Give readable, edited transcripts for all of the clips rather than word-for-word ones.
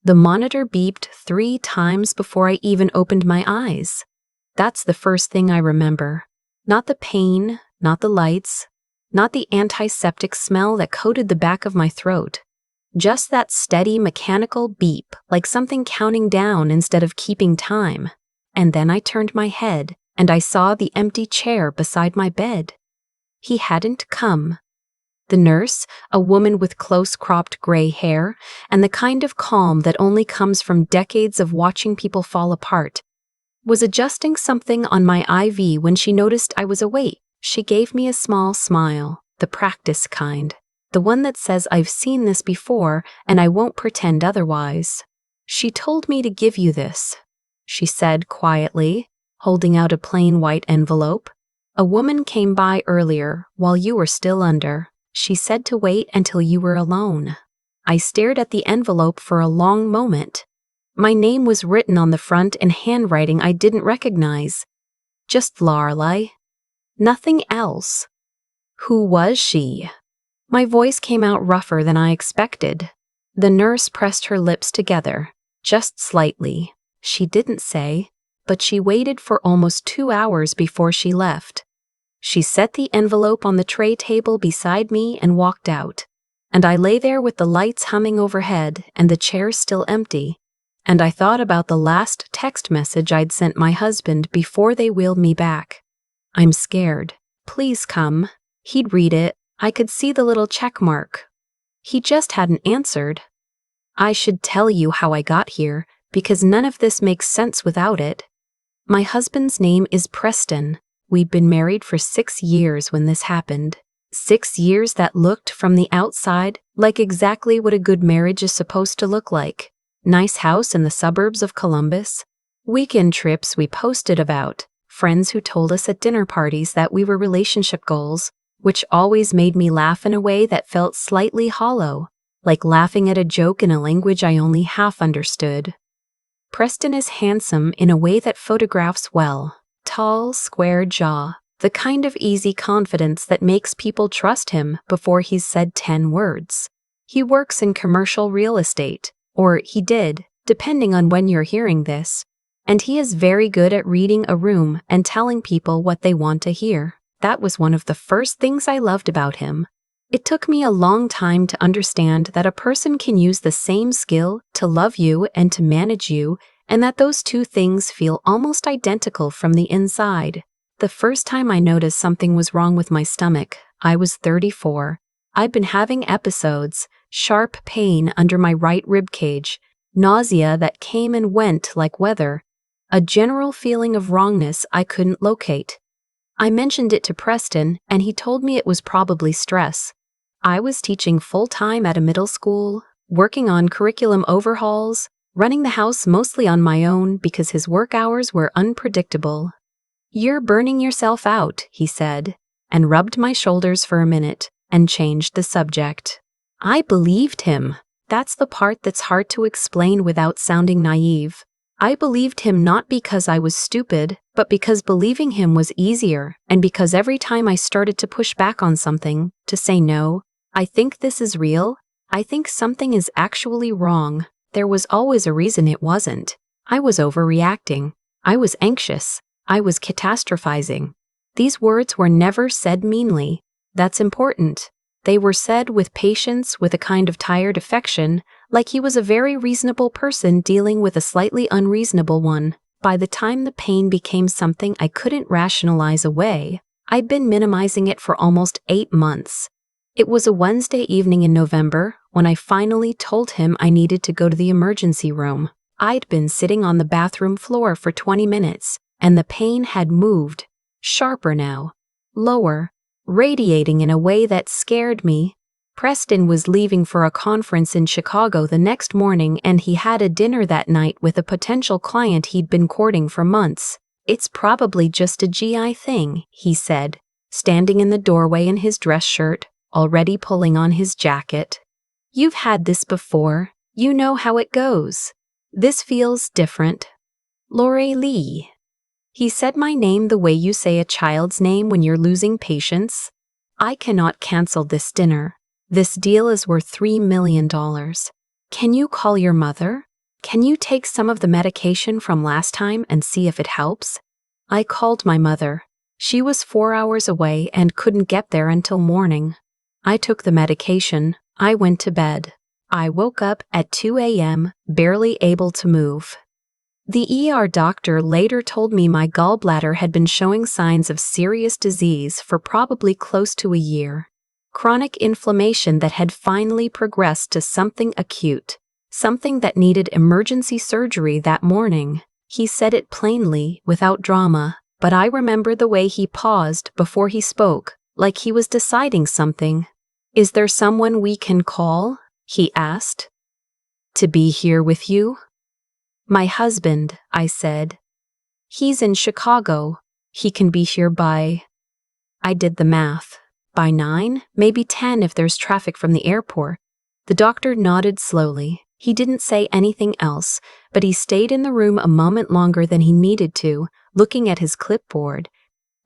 The monitor beeped 3 times before I even opened my eyes. That's the first thing I remember. Not the pain, not the lights, not the antiseptic smell that coated the back of my throat. Just that steady mechanical beep, like something counting down instead of keeping time. And then I turned my head, and I saw the empty chair beside my bed. He hadn't come. The nurse, a woman with close-cropped gray hair, and the kind of calm that only comes from decades of watching people fall apart, was adjusting something on my IV when she noticed I was awake. She gave me a small smile, the practice kind, the one that says I've seen this before and I won't pretend otherwise. She told me to give you this, she said quietly, holding out a plain white envelope. A woman came by earlier while you were still under. She said to wait until you were alone. I stared at the envelope for a long moment. My name was written on the front in handwriting I didn't recognize. Just Lorelei. Nothing else. Who was she? My voice came out rougher than I expected. The nurse pressed her lips together, just slightly. She didn't say, but she waited for almost 2 hours before she left. She set the envelope on the tray table beside me and walked out. And I lay there with the lights humming overhead and the chair still empty. And I thought about the last text message I'd sent my husband before they wheeled me back. I'm scared. Please come. He'd read it. I could see the little check mark. He just hadn't answered. I should tell you how I got here, because none of this makes sense without it. My husband's name is Preston. We'd been married for 6 years when this happened. 6 years that looked from the outside like exactly what a good marriage is supposed to look like. Nice house in the suburbs of Columbus. Weekend trips we posted about. Friends who told us at dinner parties that we were relationship goals, which always made me laugh in a way that felt slightly hollow, like laughing at a joke in a language I only half understood. Preston is handsome in a way that photographs well. Tall, square jaw, the kind of easy confidence that makes people trust him before he's said 10 words. He works in commercial real estate, or he did, depending on when you're hearing this, and he is very good at reading a room and telling people what they want to hear. That was one of the first things I loved about him. It took me a long time to understand that a person can use the same skill to love you and to manage you, and that those two things feel almost identical from the inside. The first time I noticed something was wrong with my stomach, I was 34. I'd been having episodes, sharp pain under my right rib cage, nausea that came and went like weather, a general feeling of wrongness I couldn't locate. I mentioned it to Preston, and he told me it was probably stress. I was teaching full-time at a middle school, working on curriculum overhauls, running the house mostly on my own because his work hours were unpredictable. You're burning yourself out, he said, and rubbed my shoulders for a minute and changed the subject. I believed him. That's the part that's hard to explain without sounding naive. I believed him not because I was stupid, but because believing him was easier, and because every time I started to push back on something, to say no, I think this is real, I think something is actually wrong, there was always a reason it wasn't. I was overreacting. I was anxious. I was catastrophizing. These words were never said meanly. That's important. They were said with patience, with a kind of tired affection, like he was a very reasonable person dealing with a slightly unreasonable one. By the time the pain became something I couldn't rationalize away, I'd been minimizing it for almost 8 months. It was a Wednesday evening in November when I finally told him I needed to go to the emergency room. I'd been sitting on the bathroom floor for 20 minutes, and the pain had moved, sharper now, lower, radiating in a way that scared me. Preston was leaving for a conference in Chicago the next morning, and he had a dinner that night with a potential client he'd been courting for months. It's probably just a GI thing, he said, standing in the doorway in his dress shirt, already pulling on his jacket. You've had this before. You know how it goes. This feels different. Lorelei. He said my name the way you say a child's name when you're losing patience. I cannot cancel this dinner. This deal is worth $3 million. Can you call your mother? "Can you take some of the medication from last time and see if it helps?" I called my mother. She was 4 hours away and couldn't get there until morning. I took the medication. I went to bed. I woke up at 2 a.m., barely able to move. The ER doctor later told me my gallbladder had been showing signs of serious disease for probably close to a year. Chronic inflammation that had finally progressed to something acute, something that needed emergency surgery that morning. He said it plainly, without drama, but I remember the way he paused before he spoke, like he was deciding something. "Is there someone we can call?" he asked. "To be here with you?" "My husband," I said. "He's in Chicago. He can be here by—" I did the math. By 9, maybe 10 if there's traffic from the airport. The doctor nodded slowly. He didn't say anything else, but he stayed in the room a moment longer than he needed to, looking at his clipboard.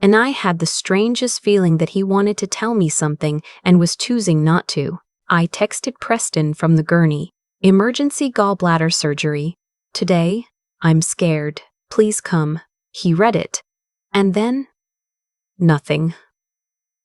And I had the strangest feeling that he wanted to tell me something and was choosing not to. I texted Preston from the gurney. "Emergency gallbladder surgery. Today. I'm scared. Please come." He read it. And then, nothing.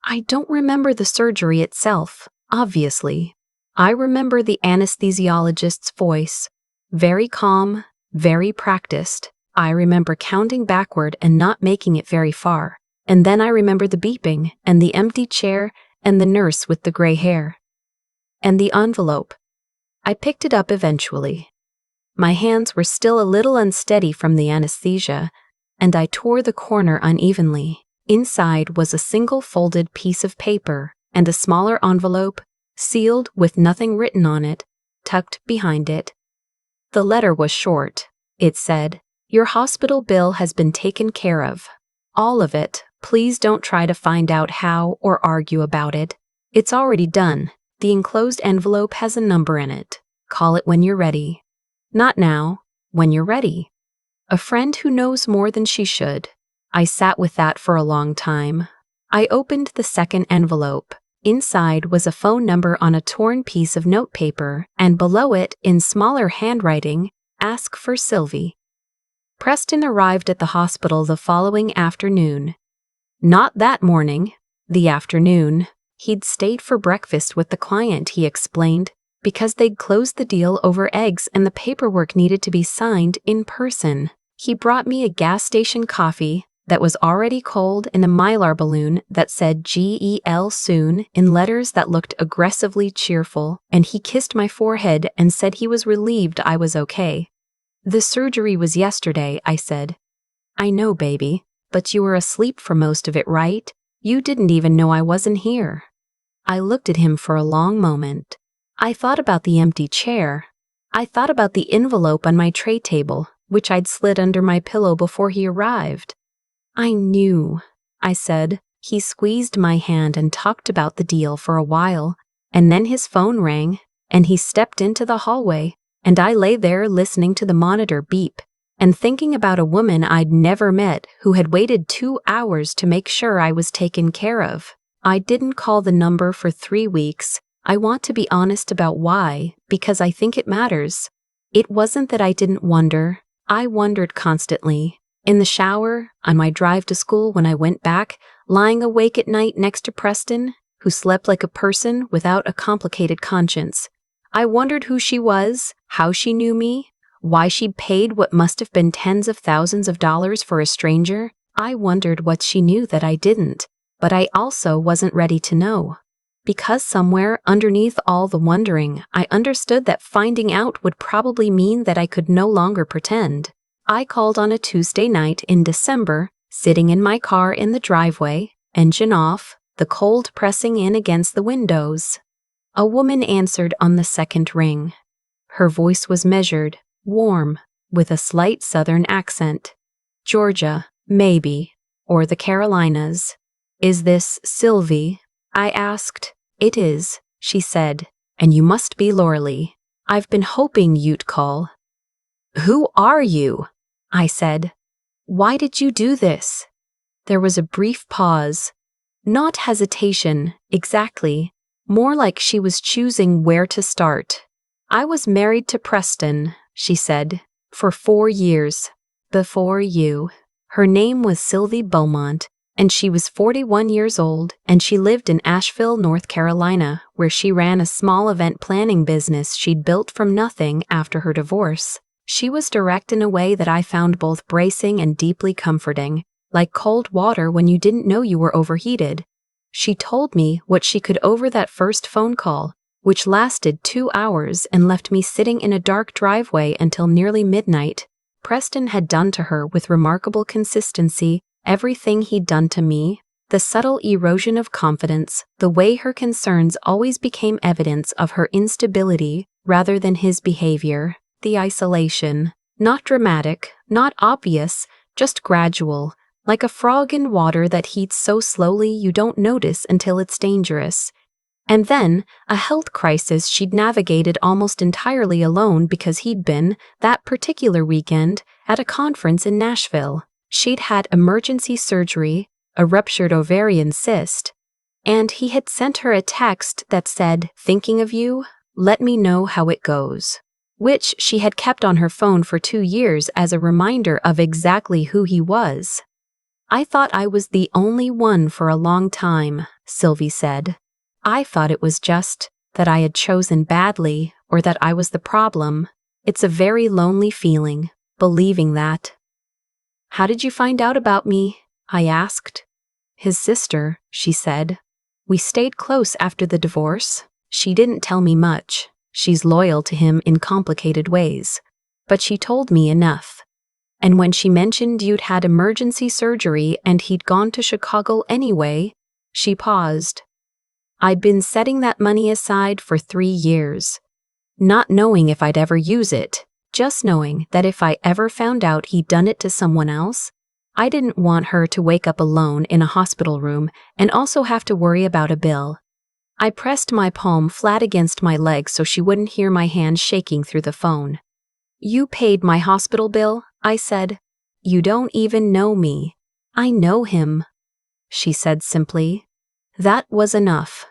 I don't remember the surgery itself, obviously. I remember the anesthesiologist's voice. Very calm, very practiced. I remember counting backward and not making it very far. And then I remember the beeping, and the empty chair, and the nurse with the gray hair. And the envelope. I picked it up eventually. My hands were still a little unsteady from the anesthesia, and I tore the corner unevenly. Inside was a single folded piece of paper and a smaller envelope, sealed with nothing written on it, tucked behind it. The letter was short. It said, "Your hospital bill has been taken care of. All of it. Please don't try to find out how or argue about it. It's already done. The enclosed envelope has a number in it. Call it when you're ready. Not now, when you're ready." A friend who knows more than she should. I sat with that for a long time. I opened the second envelope. Inside was a phone number on a torn piece of notepaper, and below it, in smaller handwriting, "Ask for Sylvie." Preston arrived at the hospital the following afternoon. Not that morning, the afternoon. He'd stayed for breakfast with the client, he explained, because they'd closed the deal over eggs and the paperwork needed to be signed in person. He brought me a gas station coffee that was already cold and a Mylar balloon that said GEL soon in letters that looked aggressively cheerful, and he kissed my forehead and said he was relieved I was okay. "The surgery was yesterday," I said. "I know, baby, but you were asleep for most of it, right? You didn't even know I wasn't here." I looked at him for a long moment. I thought about the empty chair. I thought about the envelope on my tray table, which I'd slid under my pillow before he arrived. "I knew," I said. He squeezed my hand and talked about the deal for a while, and then his phone rang, and he stepped into the hallway, and I lay there listening to the monitor beep, and thinking about a woman I'd never met who had waited 2 hours to make sure I was taken care of. I didn't call the number for 3 weeks. I want to be honest about why, because I think it matters. It wasn't that I didn't wonder. I wondered constantly. In the shower, on my drive to school when I went back, lying awake at night next to Preston, who slept like a person without a complicated conscience. I wondered who she was, how she knew me, why she'd paid what must have been tens of thousands of dollars for a stranger. I wondered what she knew that I didn't, but I also wasn't ready to know. Because somewhere underneath all the wondering, I understood that finding out would probably mean that I could no longer pretend. I called on a Tuesday night in December, sitting in my car in the driveway, engine off, the cold pressing in against the windows. A woman answered on the second ring. Her voice was measured, warm, with a slight southern accent. "Georgia, maybe, or the Carolinas." "Is this Sylvie?" I asked. "It is," she said, "and you must be Lorelei. I've been hoping you'd call." "Who are you?" I said. "Why did you do this?" There was a brief pause. Not hesitation, exactly. More like she was choosing where to start. I was married to Preston. she said. For 4 years. Before you. Her name was Sylvie Beaumont, and she was 41 years old, and she lived in Asheville, North Carolina, where she ran a small event planning business she'd built from nothing after her divorce. She was direct in a way that I found both bracing and deeply comforting, like cold water when you didn't know you were overheated. She told me what she could over that first phone call, which lasted 2 hours and left me sitting in a dark driveway until nearly midnight. Preston had done to her with remarkable consistency everything he'd done to me, the subtle erosion of confidence, the way her concerns always became evidence of her instability rather than his behavior, the isolation, not dramatic, not obvious, just gradual, like a frog in water that heats so slowly you don't notice until it's dangerous. And then, a health crisis she'd navigated almost entirely alone because he'd been, that particular weekend, at a conference in Nashville. She'd had emergency surgery, a ruptured ovarian cyst, and he had sent her a text that said, "Thinking of you, let me know how it goes," which she had kept on her phone for 2 years as a reminder of exactly who he was. "I thought I was the only one for a long time," Sylvie said. "I thought it was just that I had chosen badly or that I was the problem. It's a very lonely feeling, believing that." "How did you find out about me?" I asked. "His sister," she said. "We stayed close after the divorce. She didn't tell me much. She's loyal to him in complicated ways. But she told me enough. And when she mentioned you'd had emergency surgery and he'd gone to Chicago anyway," she paused. "I'd been setting that money aside for 3 years. Not knowing if I'd ever use it. Just knowing that if I ever found out he'd done it to someone else, I didn't want her to wake up alone in a hospital room and also have to worry about a bill." I pressed my palm flat against my leg so she wouldn't hear my hand shaking through the phone. "You paid my hospital bill?" I said. "You don't even know me." "I know him," she said simply. That was enough.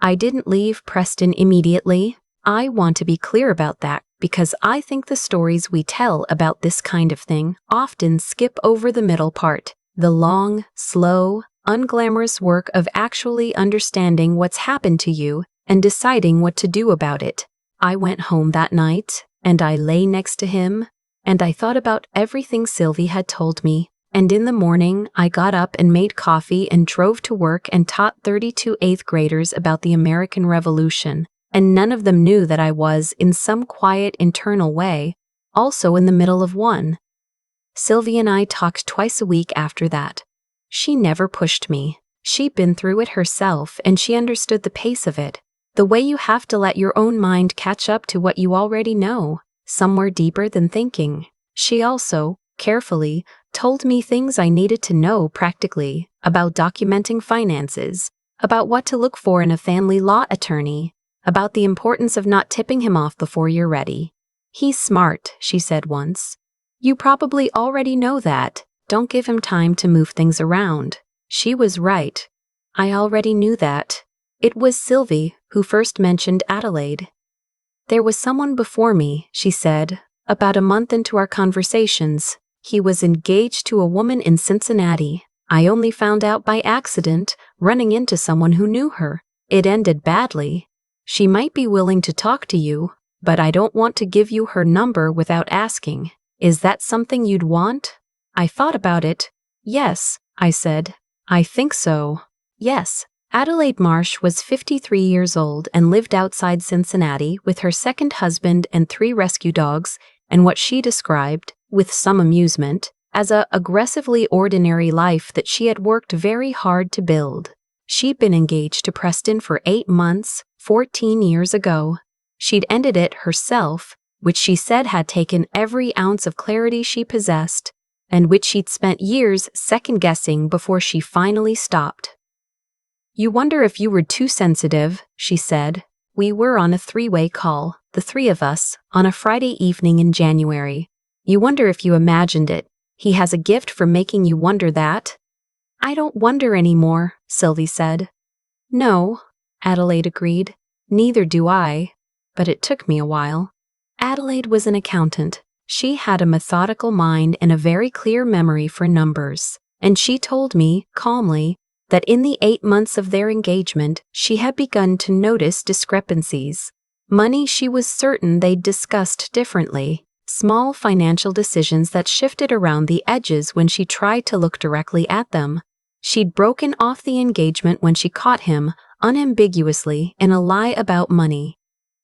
I didn't leave Preston immediately. I want to be clear about that because I think the stories we tell about this kind of thing often skip over the middle part, the long, slow, unglamorous work of actually understanding what's happened to you and deciding what to do about it. I went home that night, and I lay next to him, and I thought about everything Sylvie had told me. And in the morning, I got up and made coffee and drove to work and taught 32 eighth graders about the American Revolution, and none of them knew that I was, in some quiet internal way, also in the middle of one. Sylvie and I talked twice a week after that. She never pushed me. She'd been through it herself, and she understood the pace of it, the way you have to let your own mind catch up to what you already know, somewhere deeper than thinking. She also, carefully, told me things I needed to know practically, about documenting finances, about what to look for in a family law attorney, about the importance of not tipping him off before you're ready. "He's smart," she said once. "You probably already know that. Don't give him time to move things around." She was right. I already knew that. It was Sylvie who first mentioned Adelaide. "There was someone before me," she said, "about a month into our conversations. He was engaged to a woman in Cincinnati. I only found out by accident, running into someone who knew her. It ended badly. She might be willing to talk to you, but I don't want to give you her number without asking. Is that something you'd want?" I thought about it. "Yes," I said. "I think so. Yes." Adelaide Marsh was 53 years old and lived outside Cincinnati with her second husband and 3 rescue dogs and what she described, with some amusement, as a aggressively ordinary life that she had worked very hard to build. She'd been engaged to Preston for 8 months, 14 years ago. She'd ended it herself, which she said had taken every ounce of clarity she possessed, and which she'd spent years second-guessing before she finally stopped. "You wonder if you were too sensitive," she said. We were on a 3-way call, the 3 of us, on a Friday evening in January. "You wonder if you imagined it. He has a gift for making you wonder that." "I don't wonder anymore," Sylvie said. "No," Adelaide agreed. "Neither do I. But it took me a while." Adelaide was an accountant. She had a methodical mind and a very clear memory for numbers, and she told me, calmly, that in the 8 months of their engagement, she had begun to notice discrepancies. Money she was certain they'd discussed differently, small financial decisions that shifted around the edges when she tried to look directly at them. She'd broken off the engagement when she caught him, unambiguously, in a lie about money.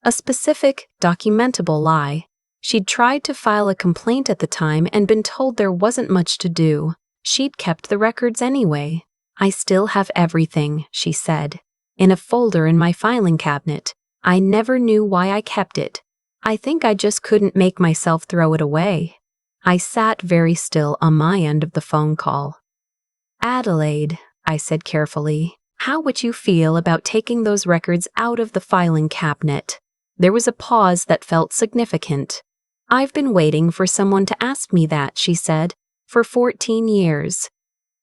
A specific, documentable lie. She'd tried to file a complaint at the time and been told there wasn't much to do. She'd kept the records anyway. "I still have everything," she said, "in a folder in my filing cabinet. I never knew why I kept it. I think I just couldn't make myself throw it away." I sat very still on my end of the phone call. "Adelaide," I said carefully, "how would you feel about taking those records out of the filing cabinet?" There was a pause that felt significant. "I've been waiting for someone to ask me that," she said, "for 14 years.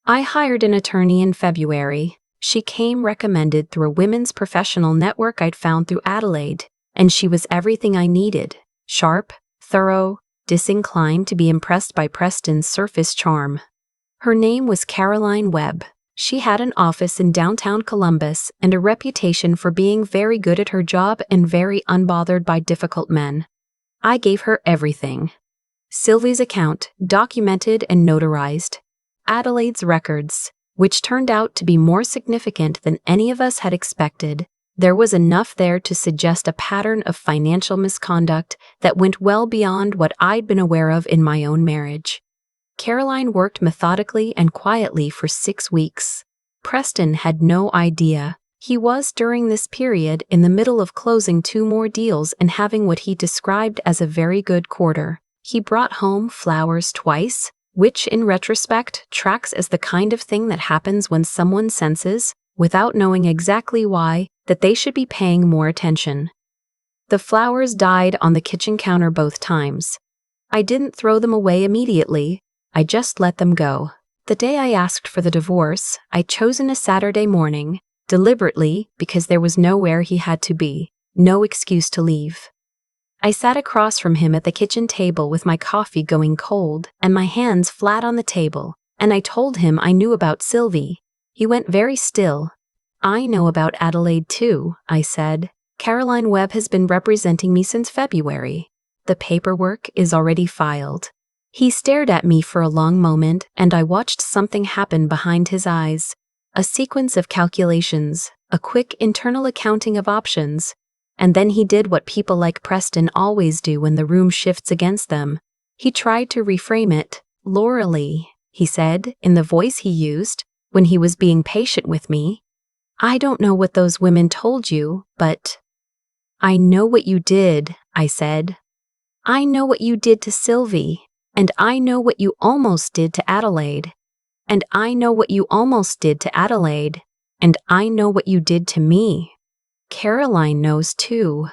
I hired an attorney in February. She came recommended through a women's professional network I'd found through Adelaide, and she was everything I needed. Sharp, thorough, disinclined to be impressed by Preston's surface charm. Her name was Caroline Webb. She had an office in downtown Columbus and a reputation for being very good at her job and very unbothered by difficult men. I gave her everything. Sylvie's account, documented and notarized. Adelaide's records, which turned out to be more significant than any of us had expected. There was enough there to suggest a pattern of financial misconduct that went well beyond what I'd been aware of in my own marriage. Caroline worked methodically and quietly for 6 weeks. Preston had no idea. He was, during this period, in the middle of closing 2 more deals and having what he described as a very good quarter. He brought home flowers twice, which in retrospect tracks as the kind of thing that happens when someone senses, without knowing exactly why, that they should be paying more attention. The flowers died on the kitchen counter both times. I didn't throw them away immediately. I just let them go. The day I asked for the divorce, I'd chosen a Saturday morning, deliberately, because there was nowhere he had to be, no excuse to leave. I sat across from him at the kitchen table with my coffee going cold and my hands flat on the table, and I told him I knew about Sylvie. He went very still. "I know about Adelaide too," I said. "Caroline Webb has been representing me since February. The paperwork is already filed." He stared at me for a long moment, and I watched something happen behind his eyes. A sequence of calculations, a quick internal accounting of options. And then he did what people like Preston always do when the room shifts against them. He tried to reframe it. "Lorelei," he said, in the voice he used when he was being patient with me. "I don't know what those women told you, but—" "I know what you did," I said. "I know what you did to Sylvie, and I know what you almost did to Adelaide, and I know what you almost did to Adelaide, and I know what you did to me. Caroline knows too.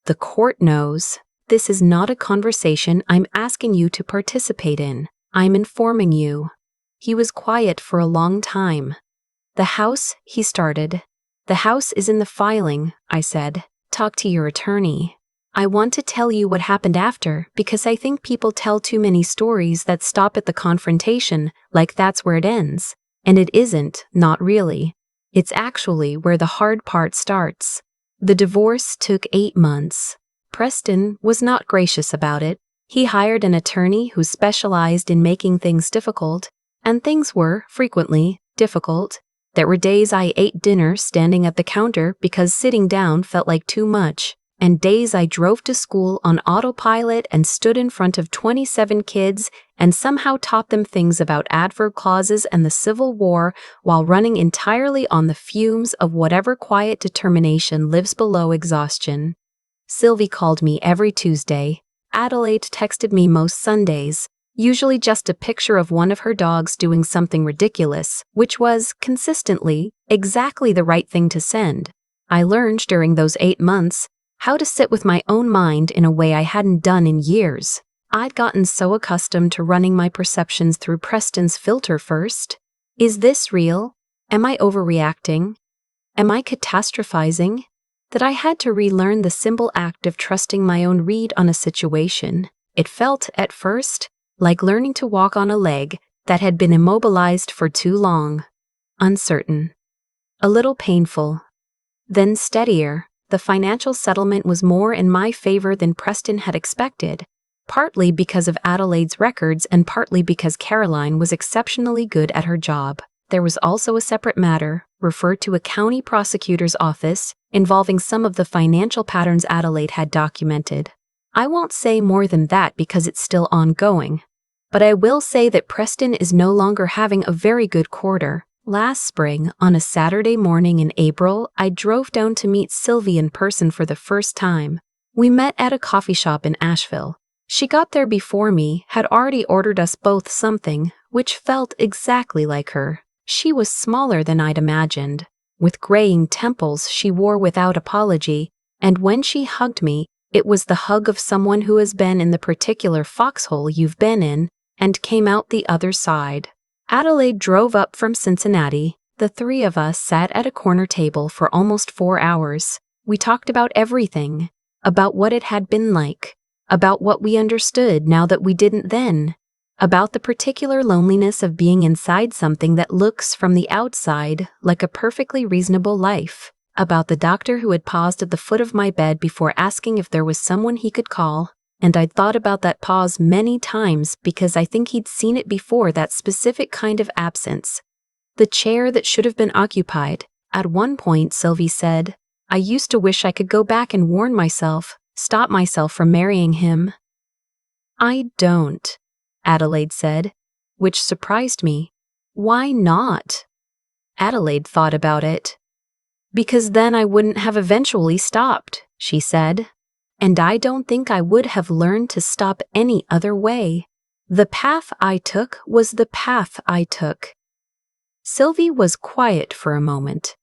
The court knows. This is not a conversation I'm asking you to participate in. I'm informing you." He was quiet for a long time. "The house," he started. "The house is in the filing," I said. "Talk to your attorney. I want to tell you what happened after because I think people tell too many stories that stop at the confrontation, like that's where it ends. And it isn't, not really. It's actually where the hard part starts. The divorce took 8 months. Preston was not gracious about it. He hired an attorney who specialized in making things difficult, and things were, frequently, difficult. There were days I ate dinner standing at the counter because sitting down felt like too much, and days I drove to school on autopilot and stood in front of 27 kids and somehow taught them things about adverb clauses and the Civil War while running entirely on the fumes of whatever quiet determination lives below exhaustion. Sylvie called me every Tuesday. Adelaide texted me most Sundays, usually just a picture of one of her dogs doing something ridiculous, which was, consistently, exactly the right thing to send. I learned during those 8 months how to sit with my own mind in a way I hadn't done in years. I'd gotten so accustomed to running my perceptions through Preston's filter first. Is this real? Am I overreacting? Am I catastrophizing? that I had to relearn the simple act of trusting my own read on a situation. It felt, at first, like learning to walk on a leg that had been immobilized for too long. Uncertain. A little painful. Then steadier. The financial settlement was more in my favor than Preston had expected, partly because of Adelaide's records and partly because Caroline was exceptionally good at her job. There was also a separate matter, referred to a county prosecutor's office, involving some of the financial patterns Adelaide had documented. I won't say more than that because it's still ongoing, but I will say that Preston is no longer having a very good quarter. Last spring, on a Saturday morning in April, I drove down to meet Sylvie in person for the first time. We met at a coffee shop in Asheville. She got there before me, had already ordered us both something, which felt exactly like her. She was smaller than I'd imagined, with graying temples she wore without apology, and when she hugged me, it was the hug of someone who has been in the particular foxhole you've been in and came out the other side. Adelaide drove up from Cincinnati. The three of us sat at a corner table for almost 4 hours. We talked about everything, about what it had been like, about what we understood now that we didn't then, about the particular loneliness of being inside something that looks from the outside like a perfectly reasonable life, about the doctor who had paused at the foot of my bed before asking if there was someone he could call. And I'd thought about that pause many times because I think he'd seen it before, that specific kind of absence. The chair that should have been occupied. At one point, Sylvie said, I used to wish I could go back and warn myself, stop myself from marrying him. I don't, Adelaide said, which surprised me. Why not? Adelaide thought about it. Because then I wouldn't have eventually stopped, she said. And I don't think I would have learned to stop any other way. The path I took was the path I took. Sylvie was quiet for a moment.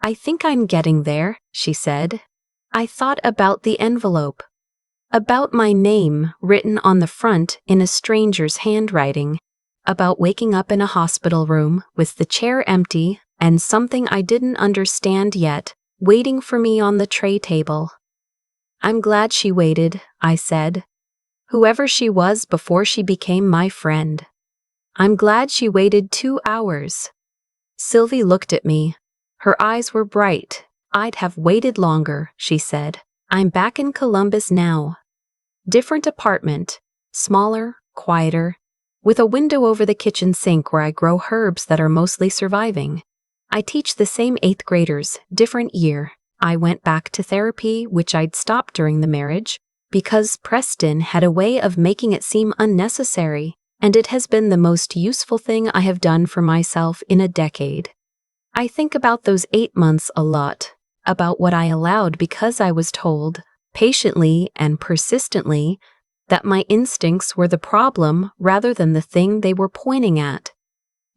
I think I'm getting there, she said. I thought about the envelope. About my name written on the front in a stranger's handwriting. About waking up in a hospital room with the chair empty and something I didn't understand yet waiting for me on the tray table. I'm glad she waited, I said. Whoever she was before she became my friend. I'm glad she waited 2 hours. Sylvie looked at me. Her eyes were bright. I'd have waited longer, she said. I'm back in Columbus now. Different apartment, smaller, quieter, with a window over the kitchen sink where I grow herbs that are mostly surviving. I teach the same 8th graders, different year. I went back to therapy, which I'd stopped during the marriage, because Preston had a way of making it seem unnecessary, and it has been the most useful thing I have done for myself in a decade. I think about those 8 months a lot, about what I allowed because I was told, patiently and persistently, that my instincts were the problem rather than the thing they were pointing at.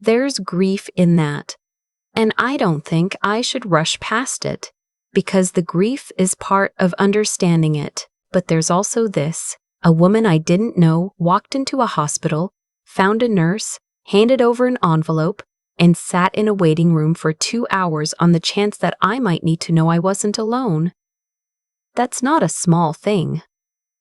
There's grief in that, and I don't think I should rush past it. Because the grief is part of understanding it. But there's also this. A woman I didn't know walked into a hospital, found a nurse, handed over an envelope, and sat in a waiting room for 2 hours on the chance that I might need to know I wasn't alone. That's not a small thing.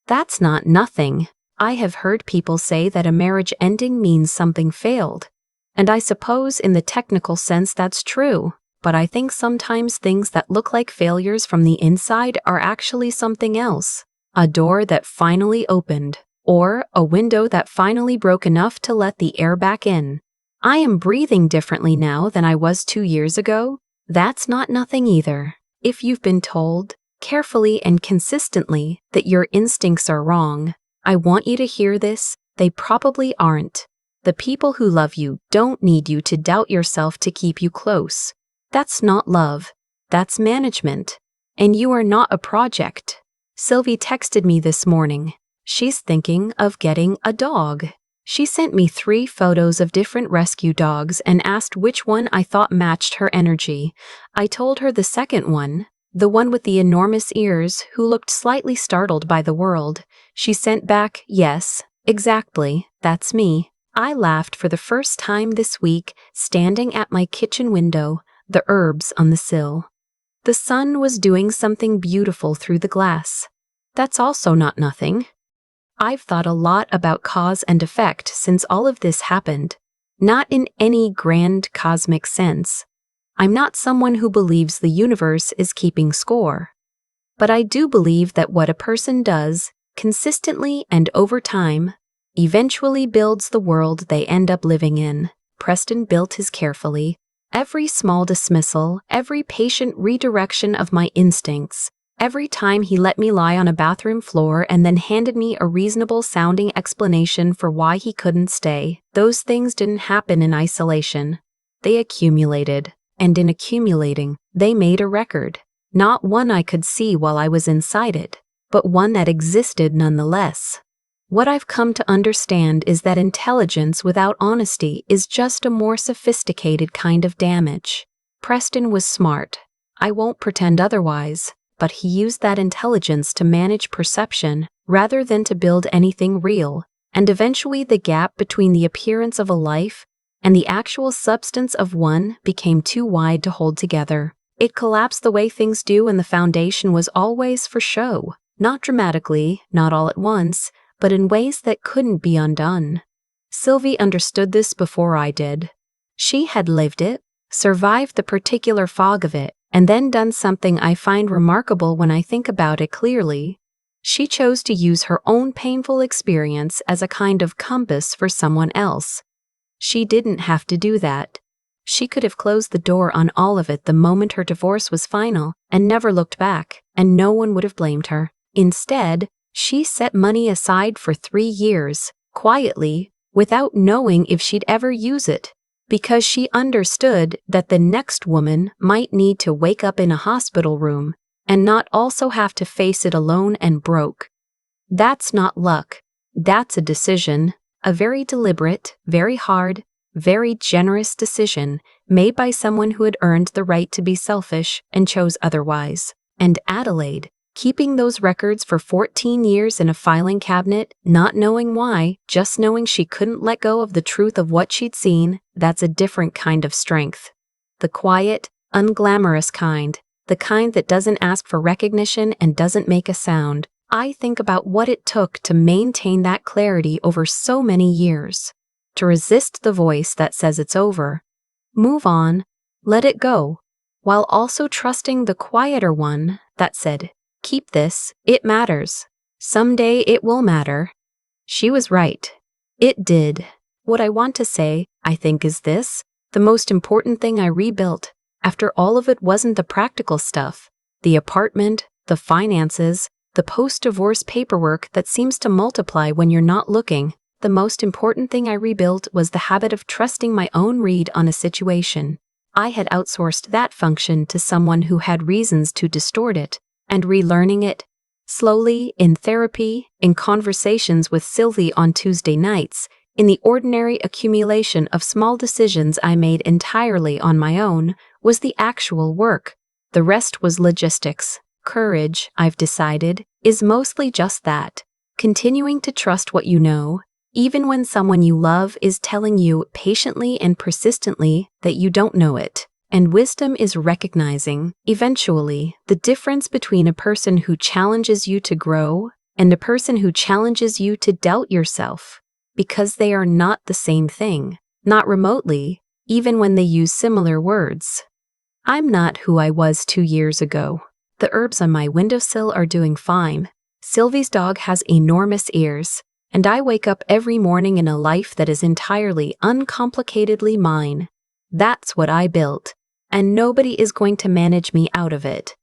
That's not nothing. I have heard people say that a marriage ending means something failed. And I suppose in the technical sense that's true. But I think sometimes things that look like failures from the inside are actually something else. A door that finally opened, or a window that finally broke enough to let the air back in. I am breathing differently now than I was 2 years ago. That's not nothing either. If you've been told, carefully and consistently, that your instincts are wrong, I want you to hear this. They probably aren't. The people who love you don't need you to doubt yourself to keep you close. That's not love. That's management. And you are not a project. Sylvie texted me this morning. She's thinking of getting a dog. She sent me 3 photos of different rescue dogs and asked which one I thought matched her energy. I told her the second one, the one with the enormous ears who looked slightly startled by the world. She sent back, yes, exactly, that's me. I laughed for the first time this week, standing at my kitchen window, the herbs on the sill. The sun was doing something beautiful through the glass. That's also not nothing. I've thought a lot about cause and effect since all of this happened, not in any grand cosmic sense. I'm not someone who believes the universe is keeping score. But I do believe that what a person does, consistently and over time, eventually builds the world they end up living in. Preston built his carefully. Every small dismissal, every patient redirection of my instincts, every time he let me lie on a bathroom floor and then handed me a reasonable-sounding explanation for why he couldn't stay, those things didn't happen in isolation. They accumulated, and in accumulating, they made a record. Not one I could see while I was inside it, but one that existed nonetheless. What I've come to understand is that intelligence without honesty is just a more sophisticated kind of damage. Preston was smart. I won't pretend otherwise, but he used that intelligence to manage perception rather than to build anything real, and eventually the gap between the appearance of a life and the actual substance of one became too wide to hold together. It collapsed the way things do, and the foundation was always for show, not dramatically, not all at once, but in ways that couldn't be undone. Sylvie understood this before I did. She had lived it, survived the particular fog of it, and then done something I find remarkable when I think about it clearly. She chose to use her own painful experience as a kind of compass for someone else. She didn't have to do that. She could have closed the door on all of it the moment her divorce was final and never looked back, and no one would have blamed her. Instead, she set money aside for 3 years, quietly, without knowing if she'd ever use it, because she understood that the next woman might need to wake up in a hospital room and not also have to face it alone and broke. That's not luck. That's a decision, a very deliberate, very hard, very generous decision made by someone who had earned the right to be selfish and chose otherwise. And Adelaide, keeping those records for 14 years in a filing cabinet, not knowing why, just knowing she couldn't let go of the truth of what she'd seen, that's a different kind of strength. The quiet, unglamorous kind, the kind that doesn't ask for recognition and doesn't make a sound. I think about what it took to maintain that clarity over so many years. To resist the voice that says it's over, move on, let it go, while also trusting the quieter one that said, keep this, it matters. Someday it will matter. She was right. It did. What I want to say, I think, is this: the most important thing I rebuilt, after all of it, wasn't the practical stuff, the apartment, the finances, the post-divorce paperwork that seems to multiply when you're not looking. The most important thing I rebuilt was the habit of trusting my own read on a situation. I had outsourced that function to someone who had reasons to distort it, and relearning it, slowly, in therapy, in conversations with Sylvie on Tuesday nights, in the ordinary accumulation of small decisions I made entirely on my own, was the actual work. The rest was logistics. Courage, I've decided, is mostly just that. Continuing to trust what you know, even when someone you love is telling you patiently and persistently that you don't know it. And wisdom is recognizing, eventually, the difference between a person who challenges you to grow and a person who challenges you to doubt yourself, because they are not the same thing, not remotely, even when they use similar words. I'm not who I was 2 years ago. The herbs on my windowsill are doing fine. Sylvie's dog has enormous ears, and I wake up every morning in a life that is entirely uncomplicatedly mine. That's what I built, and nobody is going to manage me out of it.